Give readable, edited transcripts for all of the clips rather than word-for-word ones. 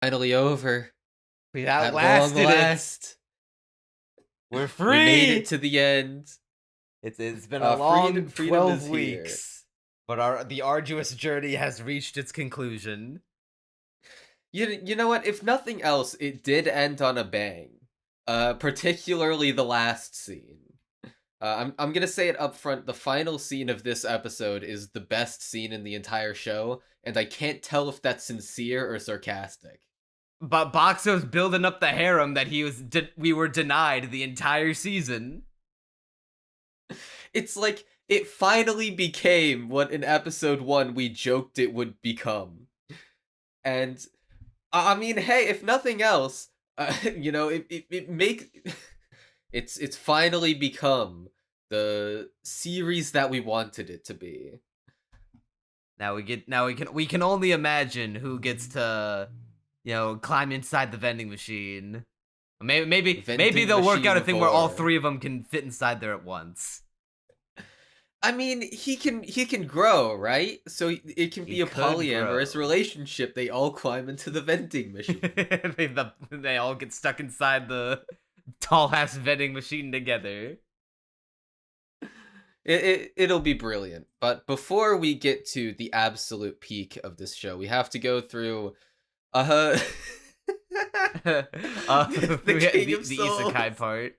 Finally over. We At long outlasted it. last. We're We made it free. to the end. It's been a Freedom, long freedom 12 is here. weeks, but the arduous journey has reached its conclusion. You know what? If nothing else, it did end on a bang. Particularly the last scene. I'm gonna say it up front. The final scene of this episode is the best scene in the entire show, and I can't tell if that's sincere or sarcastic. But Boxo's building up the harem that we were denied the entire season. It's like it finally became what in episode 1 we joked it would become. And I mean, hey, if nothing else, it make it's finally become the series that we wanted it to be. We can only imagine who gets to, climb inside the vending machine. Maybe Vending they'll work out a machine thing where all vor. three of them can fit inside there at once. I mean, he can grow, right? So it can He be a could polyamorous grow. relationship. They all climb into the vending machine. They all get stuck inside the tall ass vending machine together. It'll be brilliant. But before we get to the absolute peak of this show, we have to go through the King of The Souls. Isekai part.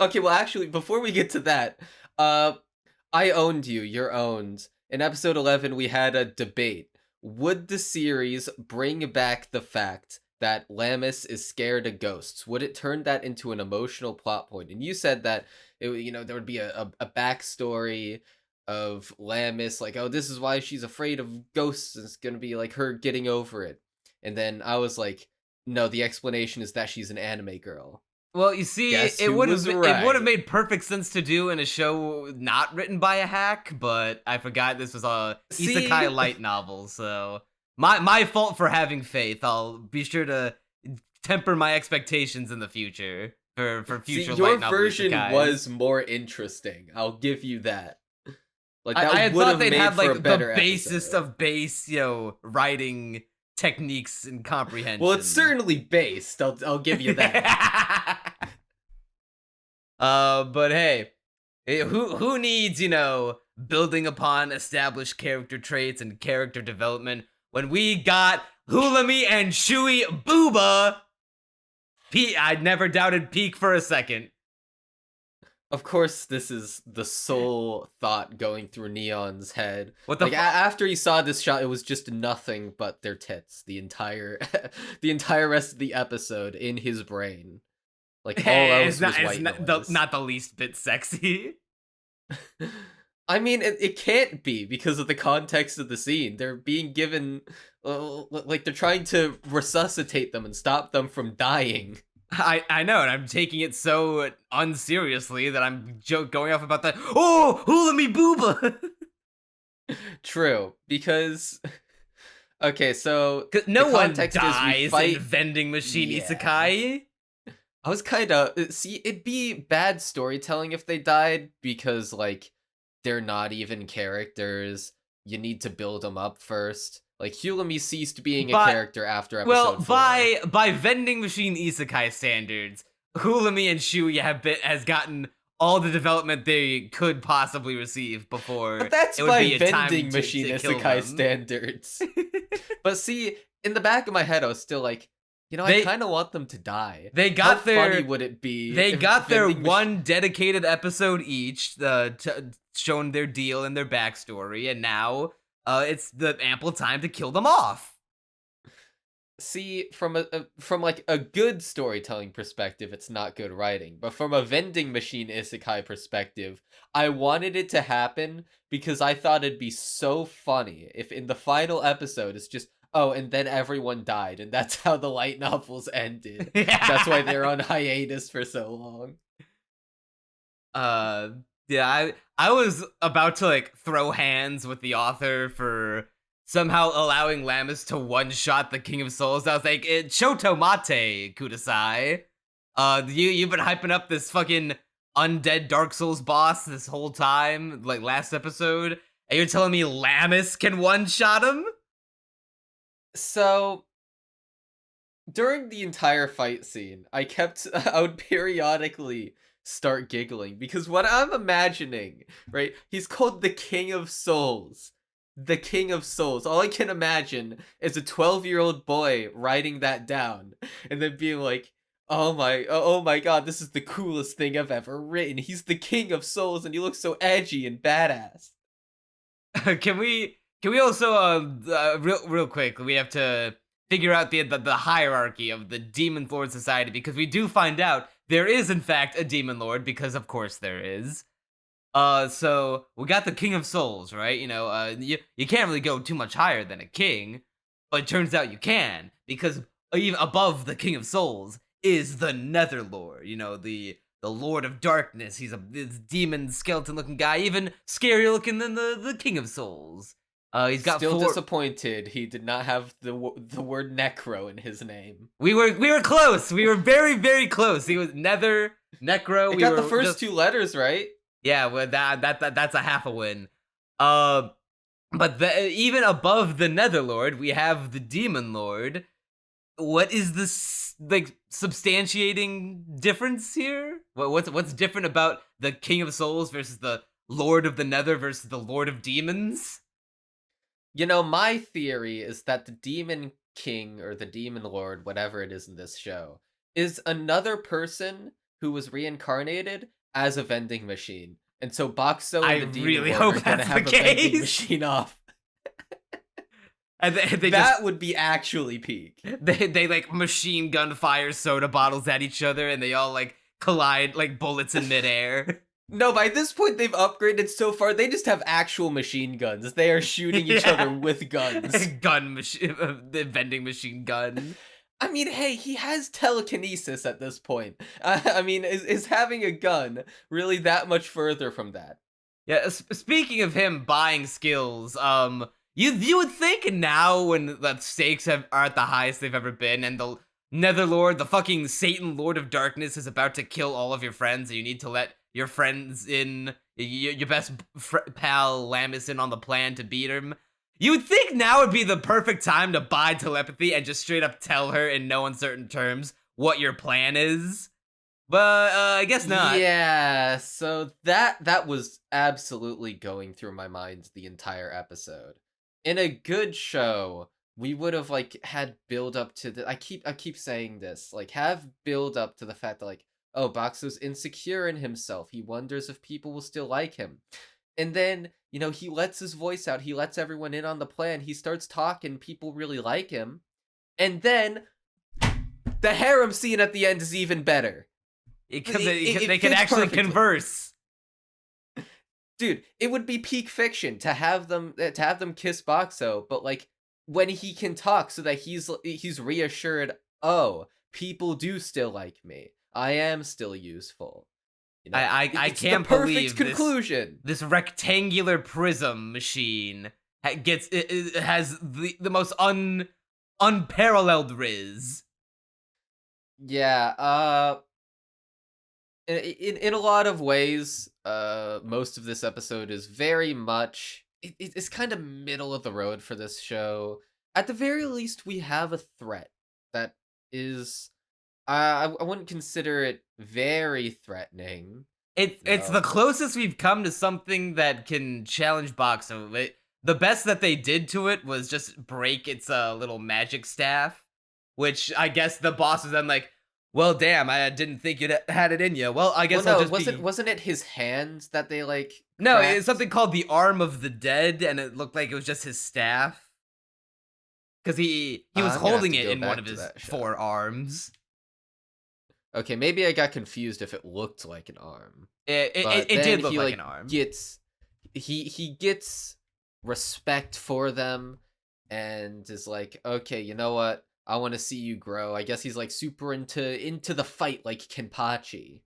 Okay, well actually before we get to that, I owned you, you're owned. In episode 11 we had a debate. Would the series bring back the fact that Lammis is scared of ghosts? Would it turn that into an emotional plot point? And you said that there would be a backstory of Lammis, like, oh, this is why she's afraid of ghosts, and it's gonna be like her getting over it. And then I was like, no, the explanation is that she's an anime girl. Well, you see, Guess it who would was have right? made perfect sense to do in a show not written by a hack, but I forgot this was a See, Isekai light novel, so my fault for having faith. I'll be sure to temper my expectations in the future for future your light novel version Isekais. was more interesting. I'll give you that. Like I that had would thought have they'd made have for a like the better basest episode. of base, writing techniques and Well, it's comprehension. certainly based. I'll give you that. But hey, who needs, building upon established character traits and character development when we got Hulami and Shui Booba? I never doubted Peak for a second. Of course, this is the sole thought going through Neon's head. What the Like fuck? after he saw this shot, it was just nothing but their tits. The entire rest of the episode in his brain. Like all else was white noise. Not the least bit sexy. I mean, it can't be because of the context of the scene. They're being given, like they're trying to resuscitate them and stop them from dying. I know, and I'm taking it so unseriously that I'm going off about that. Oh, Hulami Booba. True, because okay, so No the one context is we dies fight. in vending machine Yeah. Isekai. I was kind of see. It'd be bad storytelling if they died because like they're not even characters. You need to build them up first. Like Hulami ceased being a But character after episode 4. by vending machine Isekai standards, Hulami and Shui has gotten all the development they could possibly receive before. But that's it would by be a time vending machine to kill isekai them. standards. But see, in the back of my head, I was still like, I kind of want them to die. They got How their. funny would it be? They if got their vending one dedicated episode each, showing their deal and their backstory, and now it's the ample time to kill them off. See, from like a good storytelling perspective, it's not good writing. But from a vending machine isekai perspective, I wanted it to happen because I thought it'd be so funny if in the final episode it's just, oh, and then everyone died, and that's how the light novels ended. That's why they're on hiatus for so long. Yeah, I was about to like throw hands with the author for somehow allowing Lammis to one-shot the King of Souls. I was like, Shoto Mate, Kudasai. You've been hyping up this fucking undead Dark Souls boss this whole time, like last episode, and you're telling me Lammis can one-shot him? So During the entire fight scene, I would periodically start giggling because what I'm imagining, right? He's called the King of Souls. The King of Souls. All I can imagine is a 12-year-old boy writing that down and then being like, oh my god, this is the coolest thing I've ever written. He's the King of Souls and he looks so edgy and badass. Can we also real quick, we have to figure out the hierarchy of the Demon Lord Society, because we do find out there is in fact a Demon Lord, because of course there is. So we got the King of Souls, right? You can't really go too much higher than a king, but it turns out you can, because even above the King of Souls is the Nether Lord. The Lord of Darkness. He's this demon skeleton looking guy, even scarier looking than the King of Souls. He's got Still four. disappointed he did not have the word necro in his name. We were close. We were very very close. He was Nether, Necro. It We got the were first just, two letters right. yeah. Well, that's a half a win. Uh, but even above the Netherlord, we have the Demon Lord. What is this like substantiating difference here? What's different about the King of Souls versus the Lord of the Nether versus the Lord of Demons? My theory is that the Demon King or the Demon Lord, whatever it is in this show, is another person who was reincarnated as a vending machine. And so Boxo I and the Demon really Lord hope are gonna that's the have a vending case. machine off. And they That would be actually peak. they like machine gun fire soda bottles at each other, and they all like collide like bullets in midair. No, by this point they've upgraded so far, they just have actual machine guns. They are shooting each other with guns. Gun machine, the vending machine gun. I mean, hey, he has telekinesis at this point. I mean, is having a gun really that much further from that? Yeah, speaking of him buying skills, you would think now when the stakes are at the highest they've ever been, and the Netherlord, the fucking Satan Lord of Darkness, is about to kill all of your friends, and you need to let your friends in, your best pal Lamus in on the plan to beat him. You would think now would be the perfect time to buy telepathy and just straight up tell her in no uncertain terms what your plan is. But I guess not. Yeah, so that was absolutely going through my mind the entire episode. In a good show, we would have like had build up to the I keep saying this, like have build up to the fact that like, oh, Boxo's insecure in himself. He wonders if people will still like him. And then, he lets his voice out. He lets everyone in on the plan. He starts talking, people really like him. And then the harem scene at the end is even better. They It can fits actually perfectly. converse. Dude, it would be peak fiction to have them kiss Boxo, but like when he can talk so that he's reassured, "Oh, people do still like me. I am still useful." I It's can't the perfect believe conclusion. this rectangular prism machine it has the most unparalleled riz. Yeah, in a lot of ways, most of this episode is very much it's kind of middle of the road for this show. At the very least, we have a threat that is I wouldn't consider it very threatening. It's No. the closest we've come to something that can challenge Boxo. The best that they did to it was just break its little magic staff, which I guess the boss was then like, well, damn, I didn't think you had it in you. Well, I guess Well, I'll no, just wasn't it his hand that they like No, it's cracked? something called the Arm of the Dead, and it looked like it was just his staff. Because he was I'm gonna have holding to it go in one back of to his that show. forearms. Okay, maybe I got confused if it looked like an arm. But It then did look he like an arm. he gets respect for them and is like, okay, you know what? I want to see you grow. I guess he's like super into the fight like Kenpachi.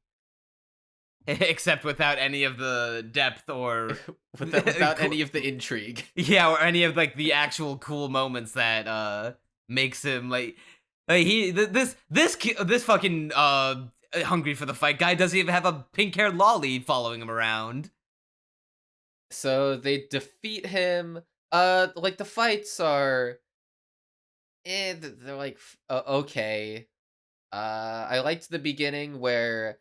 Except without any of the depth or Without cool- any of the intrigue. yeah, or any of like the actual cool moments that makes him like this fucking hungry for the fight guy doesn't even have a pink-haired lolly following him around. So they defeat him. Like the fights are they're like okay. I liked the beginning where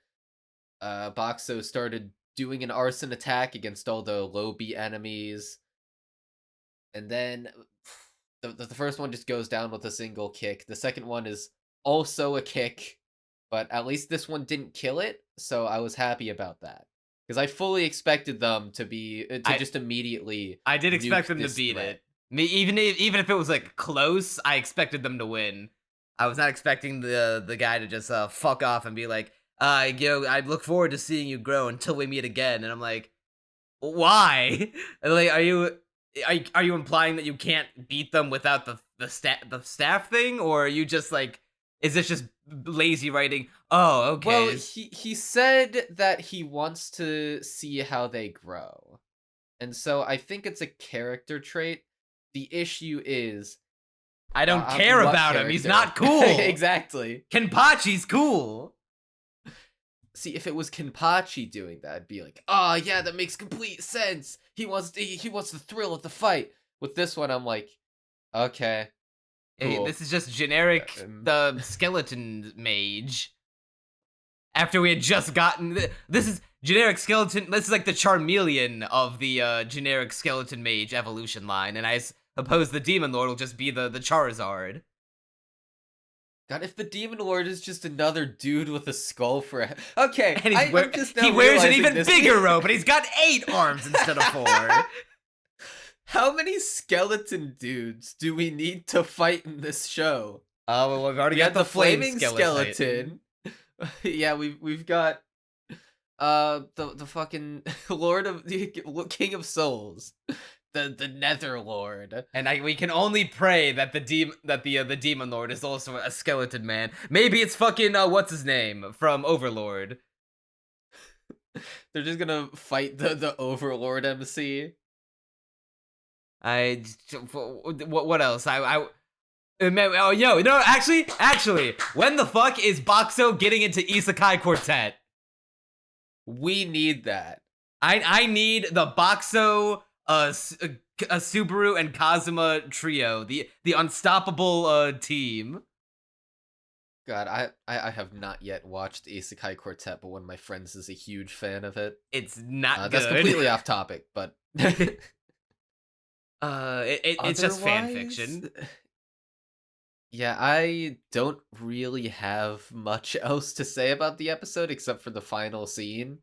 Boxo started doing an arson attack against all the low B enemies, and then the first one just goes down with a single kick. The second one is also a kick, but at least this one didn't kill it, so I was happy about that. Because I fully expected them to be to I just immediately I did expect nuke them to this beat threat. it. Me, even if it was like close, I expected them to win. I was not expecting the guy to just fuck off and be like, I look forward to seeing you grow until we meet again. And I'm like, why? And like, are you implying that you can't beat them without the staff thing, or are you just like, is this just lazy writing? Oh, Well, okay. he said that he wants to see how they grow. And so I think it's a character trait. The issue is I don't care what about him. He's character? not cool. Exactly. Kenpachi's cool. See, if it was Kenpachi doing that, I'd be like, "Oh, yeah, that makes complete sense. He wants the thrill of the fight." With this one, I'm like, "Okay, Hey, cool." this is just generic Um, the skeleton mage. After we had just gotten this is generic skeleton. This is like the Charmeleon of the generic skeleton mage evolution line, and I suppose the demon lord will just be the Charizard. God, if the Demon Lord is just another dude with a skull for a okay, And I'm just now he wears an realizing even this. bigger robe, but he's got 8 arms instead of 4. How many skeleton dudes do we need to fight in this show? Oh, well, we've already We got had the the flame flaming skeleton. skeleton. Yeah, we've got the fucking Lord of the King of Souls, the Nether Lord. And we can only pray that the demon lord is also a skeleton man. Maybe it's fucking what's his name from Overlord. They're just gonna fight the Overlord MC. I what else? Oh, yo, no, actually, when the fuck is Boxo getting into Isekai Quartet? We need that. I need the Boxo, a Subaru and Kazuma trio, the unstoppable team. God, I have not yet watched Isekai Quartet, but one of my friends is a huge fan of it. It's not That's good. completely off topic, but It's just fan fiction. Yeah, I don't really have much else to say about the episode except for the final scene.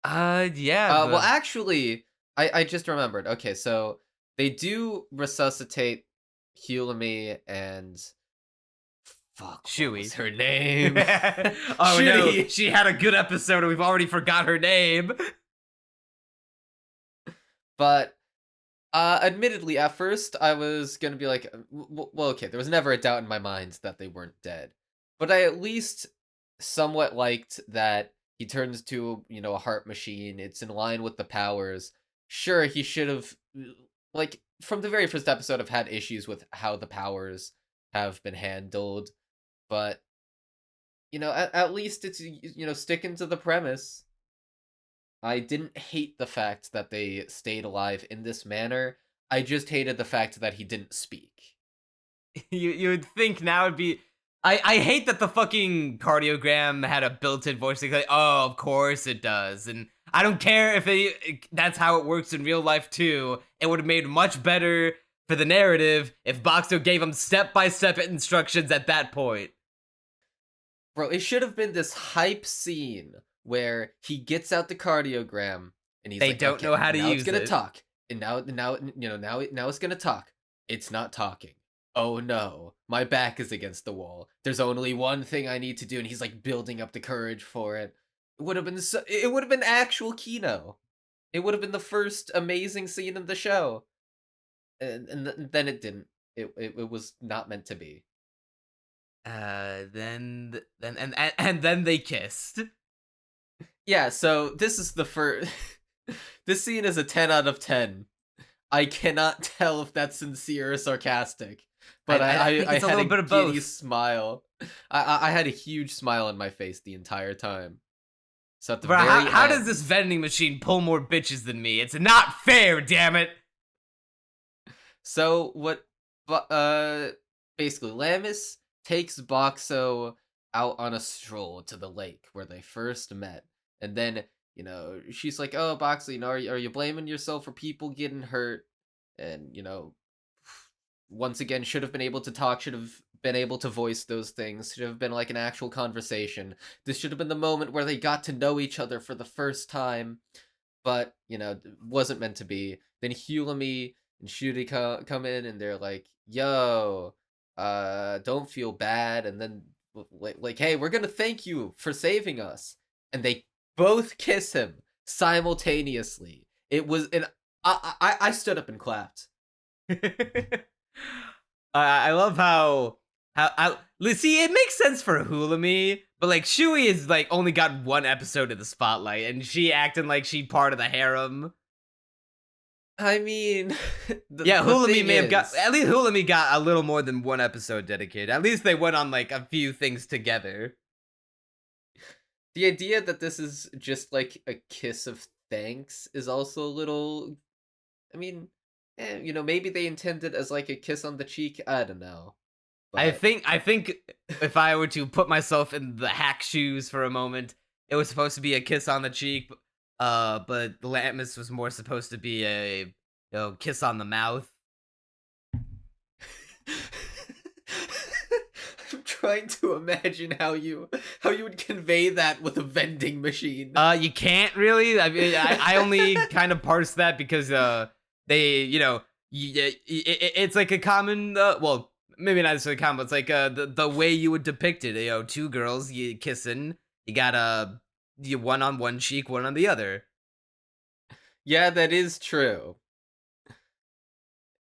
Yeah, Well, actually, I just remembered. Okay, so they do resuscitate Hulumi and fuck, what was Shui. her name? Oh no, Shitty. she had a good episode and we've already forgot her name. But admittedly, at first I was gonna be like, well, okay, there was never a doubt in my mind that they weren't dead, but I at least somewhat liked that he turns to, a heart machine. It's in line with the powers. Sure, he should have, like, from the very first episode, I've had issues with how the powers have been handled, but at least it's sticking to the premise. I didn't hate the fact that they stayed alive in this manner. I just hated the fact that he didn't speak. You would think now it'd be. I hate that the fucking cardiogram had a built-in voice. Like, oh, of course it does, and I don't care if that's how it works in real life too. It would have made much better for the narrative if Boxer gave him step-by-step instructions at that point. Bro, it should have been this hype scene where he gets out the cardiogram and he's They like, don't okay, know how to now use it's gonna it. talk, and now it's gonna talk. It's not talking. Oh no, my back is against the wall. There's only one thing I need to do, and he's like building up the courage for it. It would have been it would have been actual Kino. It would have been the first amazing scene in the show, and then it didn't. It was not meant to be. Then they kissed. Yeah, so this is the first. This scene is a 10 out of 10. I cannot tell if that's sincere or sarcastic, but I think I it's a had little bit of both. giddy smile. I had a huge smile on my face the entire time. So at the Bro, very how end, does this vending machine pull more bitches than me? It's not fair, damn it. So what? basically Lammis takes Boxo out on a stroll to the lake where they first met, and then she's like, "Oh, Boxo, are you blaming yourself for people getting hurt?" And once again, should have been able to talk, should have been able to voice those things, should have been like an actual conversation. This should have been the moment where they got to know each other for the first time, but wasn't meant to be. Then Hulami and Shuri come in and they're like, "Yo, don't feel bad." And then like, "Hey, we're gonna thank you for saving us." And they both kiss him simultaneously. It was, and I stood up and clapped. I love see, it makes sense for Hulami, but like Shui is like only got one episode of the spotlight, and she acting like she part of the harem. I mean, Yeah, the Hulami thing may have got, is, at least Hulami got a little more than one episode dedicated. At least they went on like a few things together. the idea that this is just like a kiss of thanks is also a little. I mean, maybe they intended as like a kiss on the cheek. I don't know, I but think if I were to put myself in the hack shoes for a moment, it was supposed to be a kiss on the cheek, but Latmus was more supposed to be a kiss on the mouth. I'm trying to imagine how you would convey that with a vending machine. You can't really. I mean, I only kind of parse that because they it's like a common well, maybe not necessarily common, but it's like the way you would depict it. Two girls you kissing, you got you one on one cheek, one on the other. Yeah, that is true.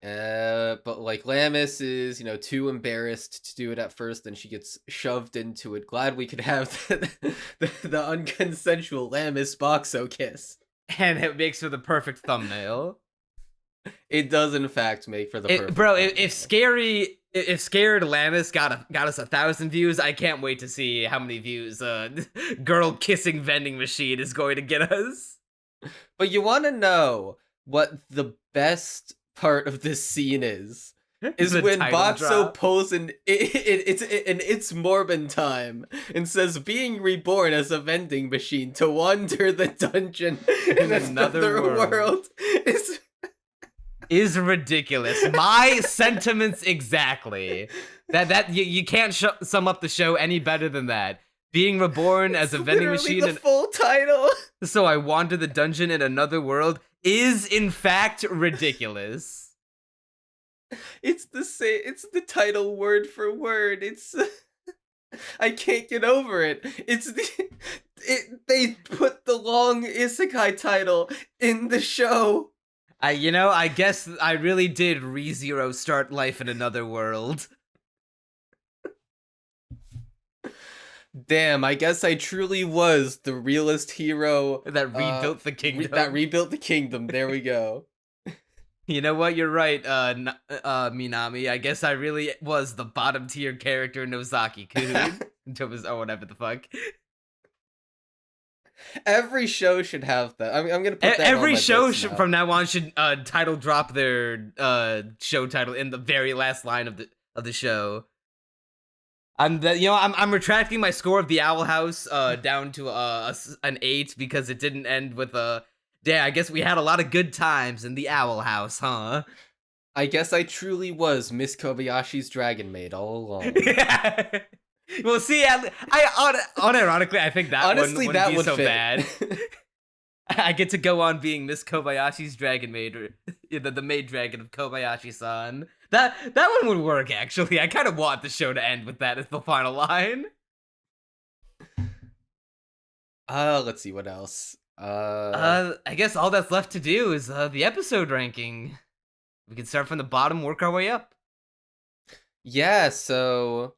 But like Lammis is, too embarrassed to do it at first, and she gets shoved into it. Glad we could have the unconsensual Lammis Boxo kiss. And it makes for the perfect thumbnail. It does, in fact, make for the perfect bro. thumbnail. If scared Lammis got us 1,000 views, I can't wait to see how many views girl kissing vending machine is going to get us. But you want to know what the best part of this scene is when Boxo pulls it's Morbin time and says, "Being reborn as a vending machine to wander the dungeon in another world is ridiculous." My sentiments exactly. That you can't sum up the show any better than that. Being reborn as a vending machine. The full title. So I wander the dungeon in another world is in fact ridiculous. It's the same. It's the title word for word. It's. I can't get over it. They put the long isekai title in the show. I guess I really did ReZero start life in another world. Damn, I guess I truly was the realist hero that rebuilt the kingdom. That rebuilt the kingdom. There we go. You know what? You're right, Minami. I guess I really was the bottom tier character Nozaki-kun. Or whatever the fuck. Every show should have that. I'm gonna put that. Every show from now on should title drop their show title in the very last line of the show. I'm retracting my score of the Owl House down to an 8 because it didn't end with a. Yeah, I guess we had a lot of good times in the Owl House, huh? I guess I truly was Miss Kobayashi's Dragon Maid all along. Well, see, unironically, I think that honestly that would be so bad. I get to go on being Miss Kobayashi's Dragon Maid, or the maid dragon of Kobayashi-san. That one would work, actually. I kind of want the show to end with that as the final line. Let's see what else. I guess all that's left to do is the episode ranking. We can start from the bottom, work our way up. Yeah, so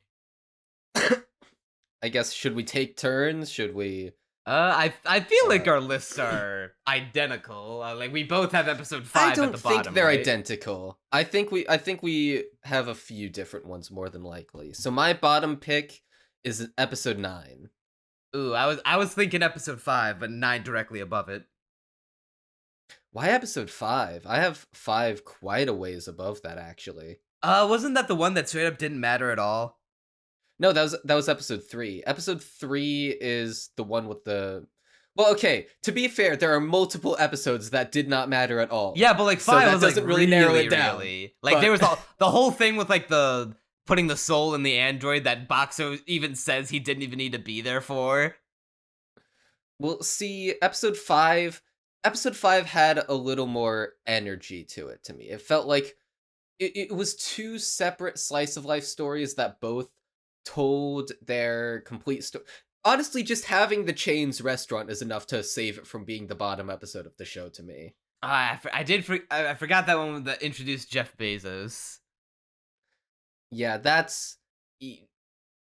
I guess should we take turns? Should we? I feel like our lists are identical. Like we both have episode 5 at the bottom. I don't think they're identical. I think we have a few different ones more than likely. So my bottom pick is episode 9. Ooh, I was thinking episode 5, but 9 directly above it. Why episode 5? I have 5 quite a ways above that, actually. Wasn't that the one that straight up didn't matter at all? No, that was episode 3. Episode 3 is the one with the well, okay, to be fair, there are multiple episodes that did not matter at all. Yeah, but like So 5 that was like doesn't really narrow really, it down. really like there But was the whole thing with like the putting the soul in the android that Boxo even says he didn't even need to be there for. we'll see episode 5 had a little more energy to it to me. It felt like it was two separate slice of life stories that both told their complete story. Honestly, just having the Chains restaurant is enough to save it from being the bottom episode of the show to me. I forgot that one that introduced Jeff Bezos. Yeah,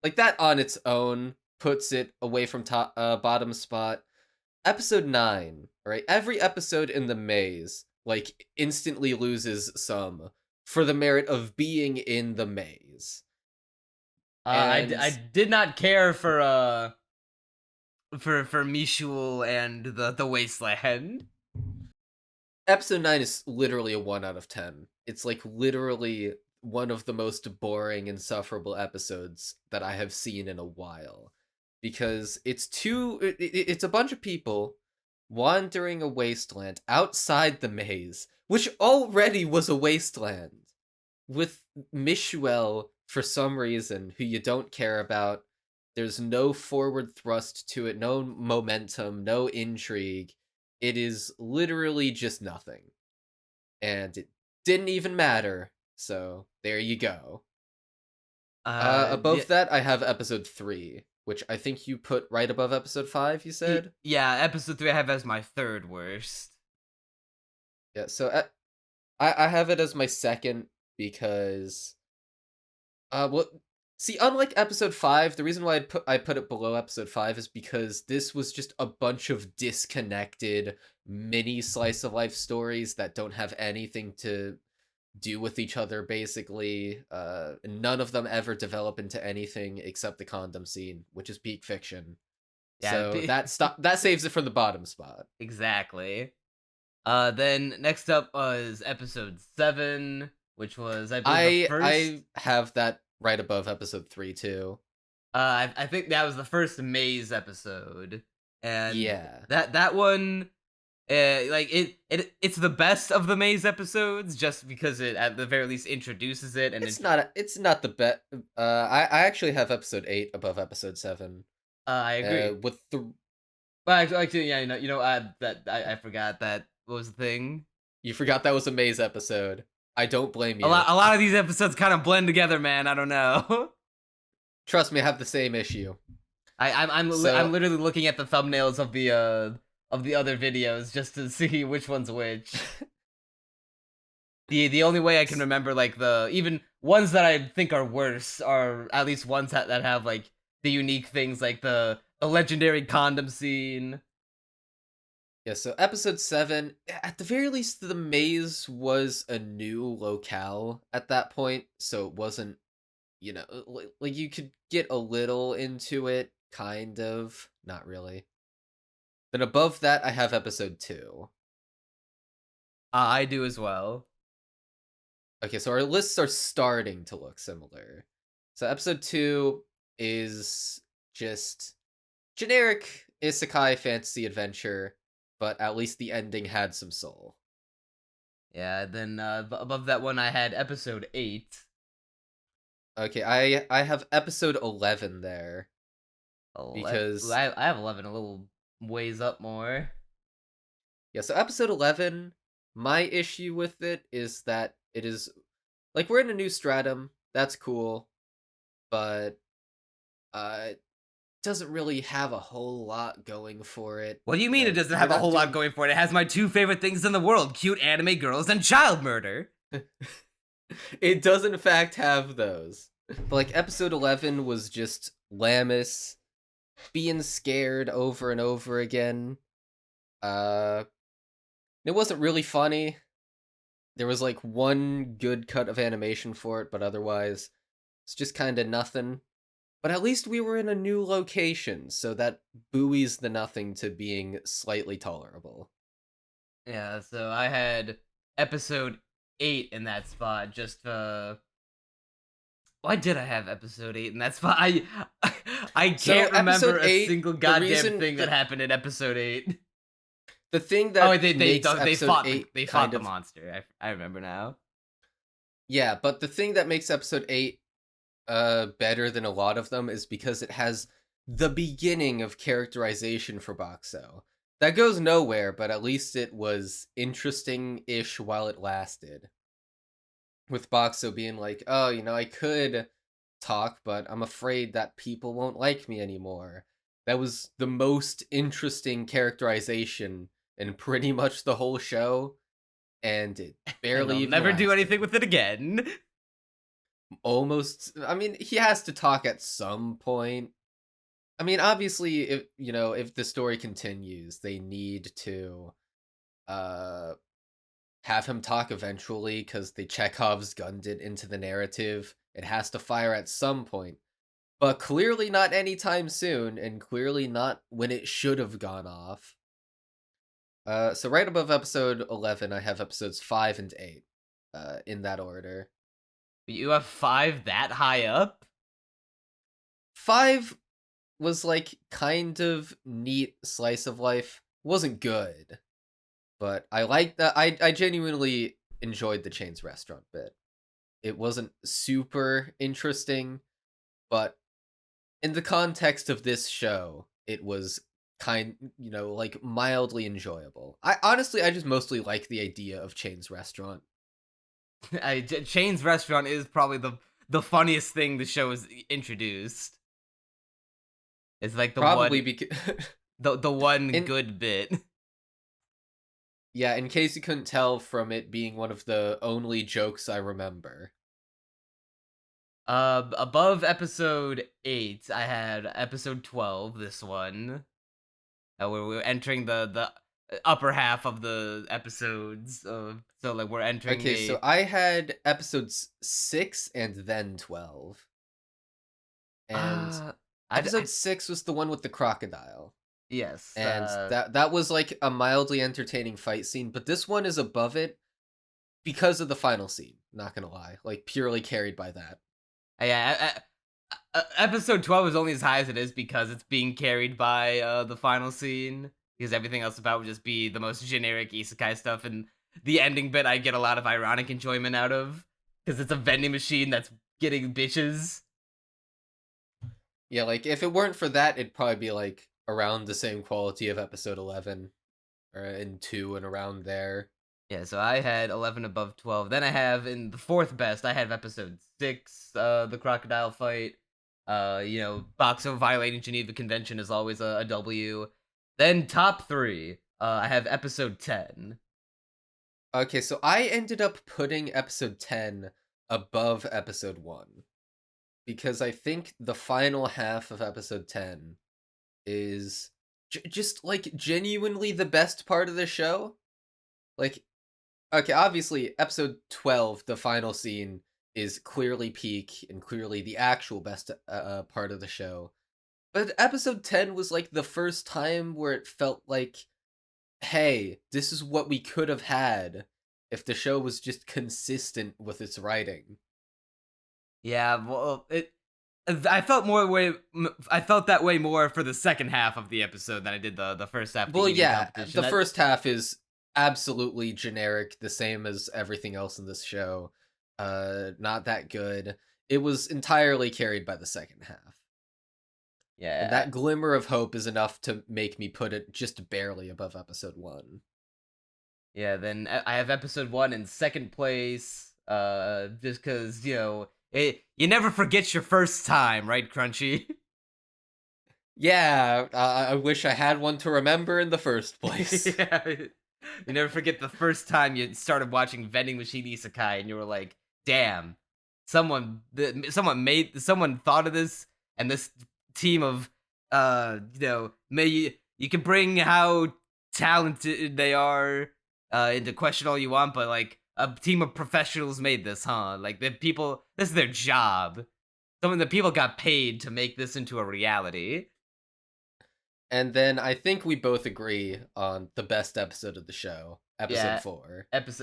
like that on its own puts it away from top bottom spot. Episode 9, right? Every episode in the maze like instantly loses some for the merit of being in the maze. And I did not care for Mishul and the wasteland. episode 9 is literally a 1 out of 10. It's like literally one of the most boring, insufferable episodes that I have seen in a while. Because it's a bunch of people wandering a wasteland outside the maze, which already was a wasteland, with Michuel, for some reason, who you don't care about. There's no forward thrust to it, no momentum, no intrigue. It is literally just nothing. And it didn't even matter. So there you go. Yeah, Above that, I have episode 3, which I think you put right above episode 5, you said? yeah. Episode 3 I have as my third worst. Yeah, so I have it as my second because well, see, unlike episode 5, the reason why I put it below episode 5 is because this was just a bunch of disconnected mini slice of life stories that don't have anything to do with each other basically. None of them ever develop into anything except the condom scene, which is peak fiction. Yeah, So that saves it from the bottom spot. exactly. Then next up was episode 7, which was I believe the first. I have that right above episode 3 too. I think that was the first Maze episode, and Yeah. that one, like it's the best of the Maze episodes, just because it at the very least introduces it, and It's not the best. I actually have episode 8 above episode 7. I agree. With the Well, actually, yeah, that I forgot that what was the thing. You forgot that was a maze episode. I don't blame you. A lot of these episodes kind of blend together, man. I don't know. Trust me, I have the same issue. I'm So literally looking at the thumbnails of the other videos just to see which one's which. The only way I can remember like the even ones that I think are worse are at least ones that have like the unique things like the legendary condom scene. yeah, so episode 7, at the very least, the maze was a new locale at that point, so it wasn't, like you could get a little into it, kind of, not really. Then above that, I have episode 2. I do as well. Okay, so our lists are starting to look similar. So episode 2 is just generic isekai fantasy adventure, but at least the ending had some soul. Yeah, then above that one I had episode 8. Okay, I have episode 11 there because I have 11 a little ways up more. yeah, so episode 11, my issue with it is that it is like we're in a new stratum, that's cool, but it doesn't really have a whole lot going for it. What do you mean it doesn't We're have a not whole lot doing going for it? It has my two favorite things in the world: cute anime girls and child murder. It does in fact have those. But like episode 11 was just Lamus being scared over and over again. It wasn't really funny. There was like one good cut of animation for it, but otherwise it's just kind of nothing. But at least we were in a new location, so that buoys the nothing to being slightly tolerable. Yeah, so I had episode 8 in that spot, just Why did I have episode 8? And that's why I So can't remember episode a 8, single the goddamn reason thing that happened in episode 8. the thing Oh, that makes they episode fought 8 they fought kind the of monster. I remember now. yeah, but the thing that makes episode 8 better than a lot of them is because it has the beginning of characterization for Boxo. That goes nowhere, but at least it was interesting-ish while it lasted. With Boxo being like, "Oh, I could talk, but I'm afraid that people won't like me anymore." That was the most interesting characterization in pretty much the whole show, and it And barely they'll even never do anything lasted. with it again. Almost, I mean, he has to talk at some point. I mean, obviously, if the story continues, they need to uh have him talk eventually because they Chekhov's gunned it into the narrative. It has to fire at some point, but clearly not anytime soon, and clearly not when it should have gone off. So right above episode 11, I have episodes 5 and 8, in that order. You have 5 that high up? 5 was like kind of neat slice of life. Wasn't good, but I liked that. I genuinely enjoyed the chain's restaurant bit. It wasn't super interesting, but in the context of this show, it was like mildly enjoyable. I just mostly like the idea of Chain's restaurant. Chain's restaurant is probably the funniest thing the show has introduced. It's like Probably because the one in good bit. yeah, in case you couldn't tell from it being one of the only jokes I remember. Above episode 8, I had episode 12. This one, where we're entering the upper half of the episodes. So like we're entering Okay, so a I had episodes 6 and then 12. And uh, I episode 6 was the one with the crocodile. yes. And that was like a mildly entertaining fight scene, but this one is above it because of the final scene, not gonna lie. Like purely carried by that. Yeah. Episode 12 is only as high as it is because it's being carried by the final scene. Because everything else about would just be the most generic isekai stuff, and the ending bit I get a lot of ironic enjoyment out of because it's a vending machine that's getting bitches. Yeah, like if it weren't for that, it'd probably be like around the same quality of episode 11 or in 2 and around there. Yeah, so I had 11 above 12. Then I have in the fourth best, I have episode 6, the crocodile fight. Boxo violating Geneva Convention is always a W. Then top 3, I have episode 10. Okay, so I ended up putting episode 10 above episode 1 because I think the final half of episode 10 is just like genuinely the best part of the show. Like, okay, obviously, episode 12, the final scene, is clearly peak and clearly the actual best part of the show. But episode 10 was like the first time where it felt like, hey, this is what we could have had if the show was just consistent with its writing. Yeah, well, I felt that way more for the second half of the episode than I did the first half of the Well, evening yeah, competition. the first half is absolutely generic, the same as everything else in this show. Not that good. It was entirely carried by the second half. And Yeah, that glimmer of hope is enough to make me put it just barely above episode 1. yeah. Then I have episode 1 in second place. Just because you never forget your first time, right, Crunchy? Yeah, I wish I had one to remember in the first place. Yeah. You never forget the first time you started watching Vending Machine Isekai, and you were like, "Damn, someone thought of this, and this team of you can bring how talented they are into question all you want, but like a team of professionals made this, huh? Like the people, this is their job. Some of the people got paid to make this into a reality." And then I think we both agree on the best episode of the show, episode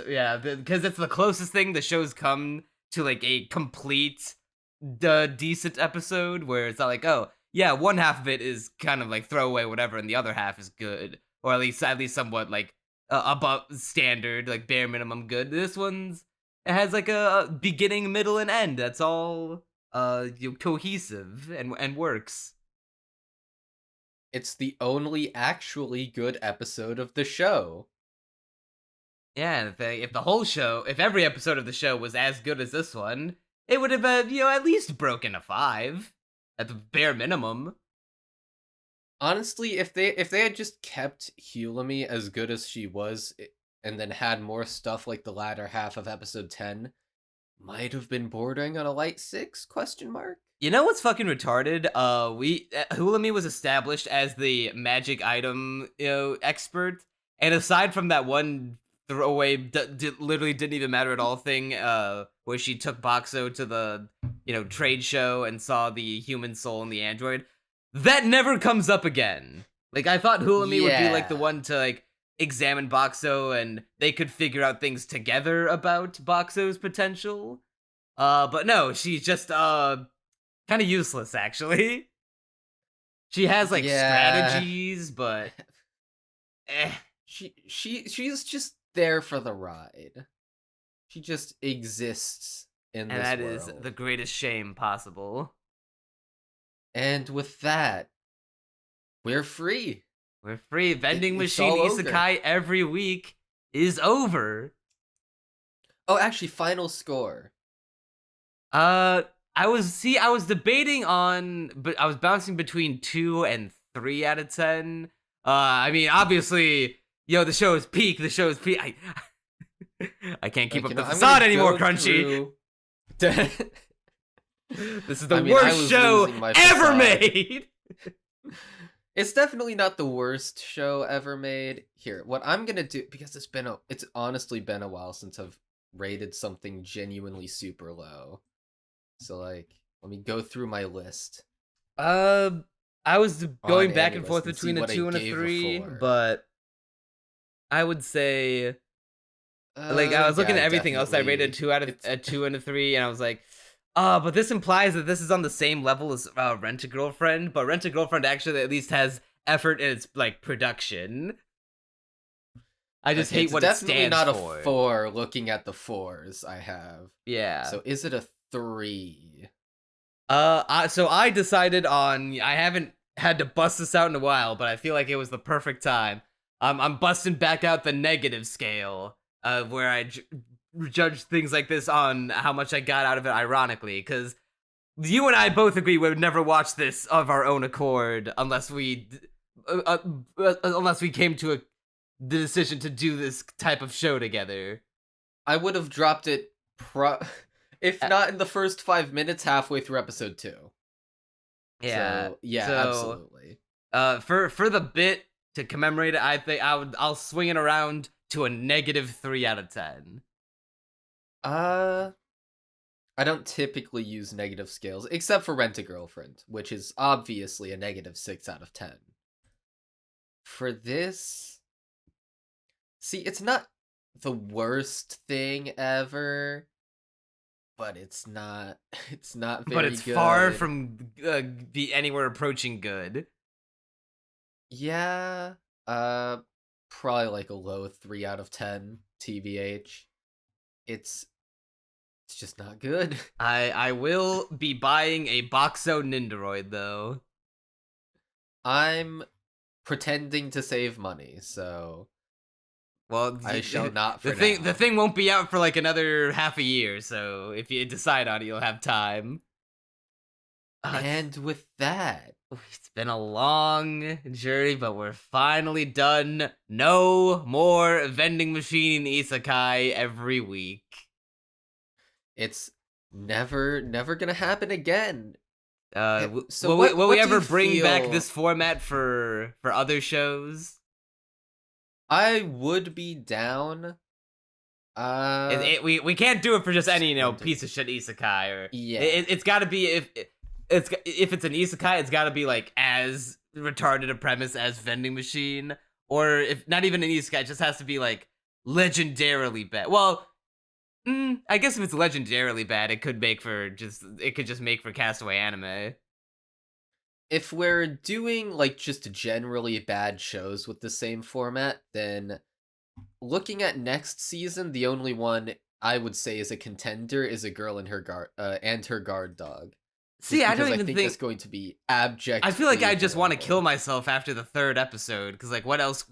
Yeah, 4. because it's the closest thing the show's come to like a complete decent episode where it's not like, oh yeah, one half of it is kind of like throwaway whatever, and the other half is good, or at least somewhat like above standard, like bare minimum good. This one's it has like a beginning, middle, and end. That's all cohesive and works. It's the only actually good episode of the show. Yeah, and if the whole show, if every episode of the show was as good as this one, it would have at least broken a 5 at the bare minimum. Honestly, if they had just kept Hulami as good as she was, and then had more stuff like the latter half of episode 10, might have been bordering on a light 6 question mark. You know what's fucking retarded? Hulami was established as the magic item, expert, and aside from that one throwaway, literally didn't even matter at all thing, where she took Boxo to the, trade show and saw the human soul in the android, that never comes up again. Like, I thought Hulami would be like the one to like examine Boxo and they could figure out things together about Boxo's potential. But no, she's just kind of useless, actually. She has like strategies, but she's just there for the ride. She just exists in this world. And that is the greatest shame possible. And with that, we're free. We're free. Vending Machine Isekai every week is over. Oh, actually, final score. I was debating on, but I was bouncing between 2 and 3 out of 10. I mean, obviously, the show is peak. The show is peak. I can't keep up the facade anymore, Crunchy. This is the worst show ever made. It's definitely not the worst show ever made. Here, what I'm gonna do, because it's honestly been a while since I've rated something genuinely super low. So like, let me go through my list. I was going back and forth between a 2 and a 3, but I would say, like, I was looking at everything else. I rated 2 out of a 2 and a 3, and I was like, but this implies that this is on the same level as Rent a Girlfriend, but Rent a Girlfriend actually at least has effort in its like production. I just hate what it stands for. It's definitely not a 4 looking at the 4s I have. Yeah. So is it a 3? So I decided on, I haven't had to bust this out in a while, but I feel like it was the perfect time. I'm busting back out the negative scale, where I judge things like this on how much I got out of it ironically, because you and I both agree we would never watch this of our own accord unless we came to the decision to do this type of show together. I would have dropped it if not in the first 5 minutes, halfway through episode 2. Yeah. So, absolutely. For the bit to commemorate it, I think I'll swing it around to a -3 out of 10. I don't typically use negative scales, except for Rent a Girlfriend, which is obviously a -6 out of 10. For this, see, it's not the worst thing ever, but it's not very good. But it's far from be anywhere approaching good. Yeah, probably like a low 3 out of 10, TBH. It's just not good. I will be buying a Boxo Nindoroid, though. I'm pretending to save money, so... Well, I shall not for The thing won't be out for like another half a year, so if you decide on it, you'll have time. And with that... It's been a long journey, but we're finally done. No more vending machine Isekai every week. It's never gonna happen again. So will we ever bring back this format for other shows? I would be down. We can't do it for just any piece of shit isekai, or it's got to be if it's an isekai, it's got to be like as retarded a premise as vending machine, or if not even an isekai, it just has to be like legendarily bad. Well, I guess if it's legendarily bad, it could just make for Castaway anime. If we're doing like just generally bad shows with the same format, then looking at next season, the only one I would say is a contender is A Girl and her Guard Dog. See, Just I because don't I even think think that's going to be abject. I feel like I just want to kill myself after the 3rd episode because, like, what else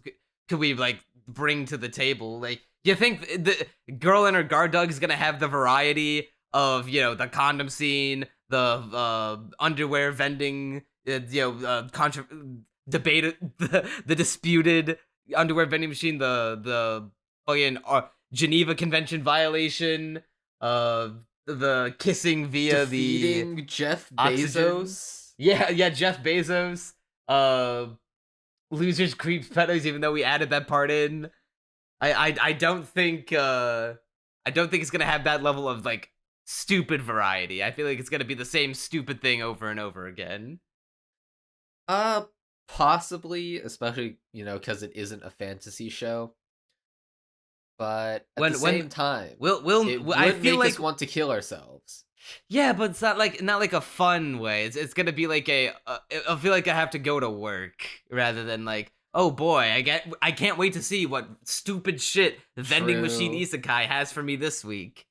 could we like bring to the table? Like, you think the Girl and Her Guard Dog is gonna have the variety of the condom scene, the underwear vending, debate, the disputed underwear vending machine, the fucking Geneva Convention violation, the kissing via the defeating Jeff oxygen. Bezos. Yeah, Jeff Bezos. Losers creeps pedos, even though we added that part in. I don't think it's gonna have that level of like stupid variety. I feel like it's gonna be the same stupid thing over and over again. Possibly, especially because it isn't a fantasy show. But at the same time, I would feel make like us want to kill ourselves. yeah, but it's not like a fun way. It's gonna be like I feel like I have to go to work rather than like, oh boy, I can't wait to see what stupid shit the vending machine True. isekai has for me this week.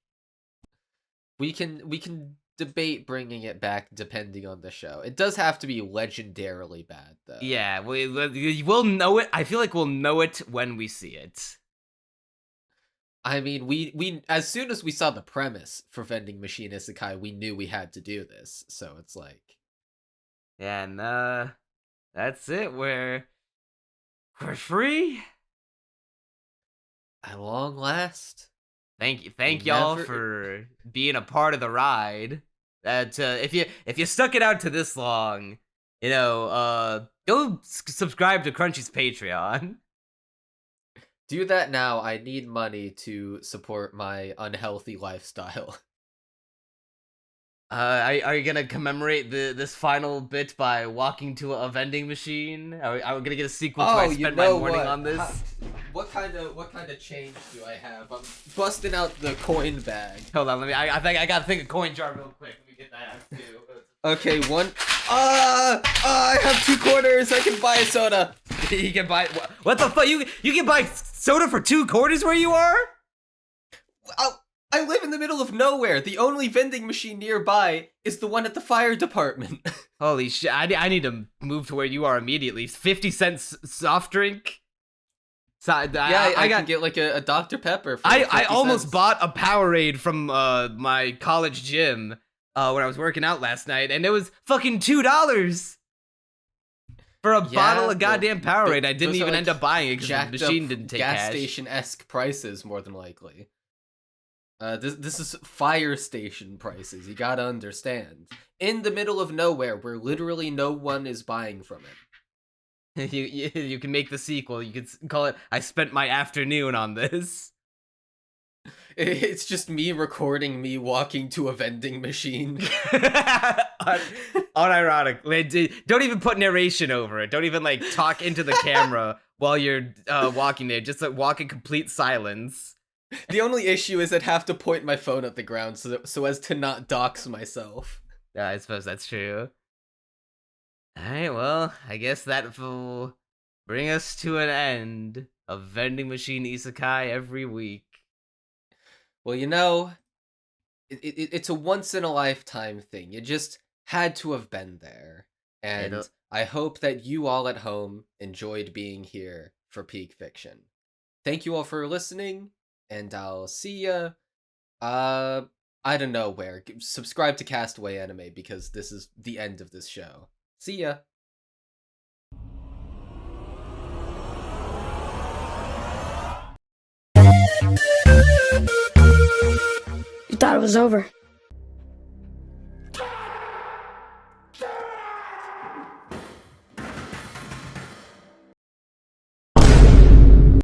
We can debate bringing it back depending on the show. It does have to be legendarily bad, though. Yeah, we'll know it. I feel like we'll know it when we see it. I mean, we as soon as we saw the premise for Vending Machine Isekai, we knew we had to do this. So it's like, and that's it. We're free at long last. Thank y'all for being a part of the ride. That if you stuck it out to this long, go subscribe to Crunchy's Patreon. Do that now. I need money to support my unhealthy lifestyle. Are you gonna commemorate this final bit by walking to a vending machine? Are we gonna get a sequel to I spent my morning on this? What kind of change do I have? I'm busting out the coin bag. Hold on, I think I gotta think of coin jar real quick. Let me get that out too. Okay, one. I have 2 quarters. I can buy a soda. You can buy what the fuck? You can buy soda for 2 quarters where you are? I live in the middle of nowhere. The only vending machine nearby is the one at the fire department. Holy shit! I need to move to where you are immediately. 50 cents soft drink. So, I can get like a Dr. Pepper. For I almost bought a Powerade from my college gym when I was working out last night, and it was fucking $2 for a bottle of goddamn Powerade. I didn't even end up buying it because the machine didn't take gas cash. Station-esque prices, more than likely. This is fire station prices. You gotta understand. In the middle of nowhere, where literally no one is buying from it. You can make the sequel. You could call it "I spent my afternoon on this." It's just me recording me walking to a vending machine. Unironic. Don't even put narration over it. Don't even like talk into the camera while you're walking there. Just like walk in complete silence. The only issue is I'd have to point my phone at the ground so as to not dox myself. Yeah, I suppose that's true. Alright, well, I guess that will bring us to an end of Vending Machine Isekai every week. Well, it's a once-in-a-lifetime thing. You just had to have been there. And I hope that you all at home enjoyed being here for Peak Fiction. Thank you all for listening, and I'll see ya. I don't know where. Subscribe to Castaway Anime because this is the end of this show. See ya. You thought it was over.